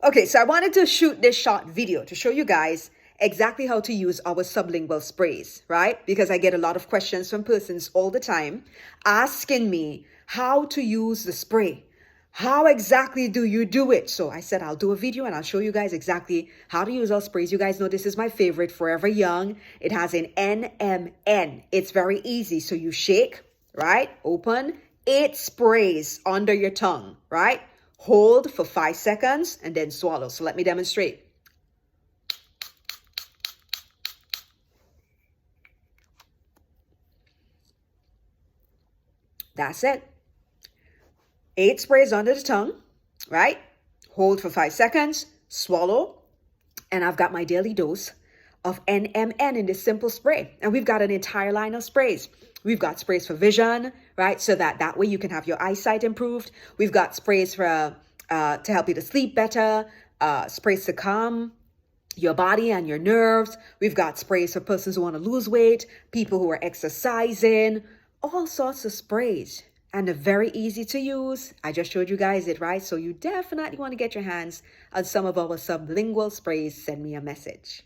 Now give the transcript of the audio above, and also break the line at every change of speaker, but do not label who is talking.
Okay, so I wanted to shoot this short video to show you guys exactly how to use our sublingual sprays, right? Because I get a lot of questions from persons all the time asking me how to use the spray. How exactly do you do it? So I said I'll do a video and I'll show you guys exactly how to use our sprays. You guys know this is my favorite, Forever Young. It has an NMN. It's very easy. So you shake, right? Open. 8 sprays under your tongue, right? Hold for 5 seconds and then swallow. So let me demonstrate. That's it. 8 sprays under the tongue, right? Hold for 5 seconds, swallow, and I've got my daily dose of NMN in this simple spray. And we've got an entire line of sprays. We've got sprays for vision, right? So that way you can have your eyesight improved. We've got sprays for to help you to sleep better, sprays to calm your body and your nerves. We've got sprays for persons who want to lose weight, people who are exercising, all sorts of sprays. And they're very easy to use. I just showed you guys it, right? So you definitely want to get your hands on some of our sublingual sprays. Send me a message.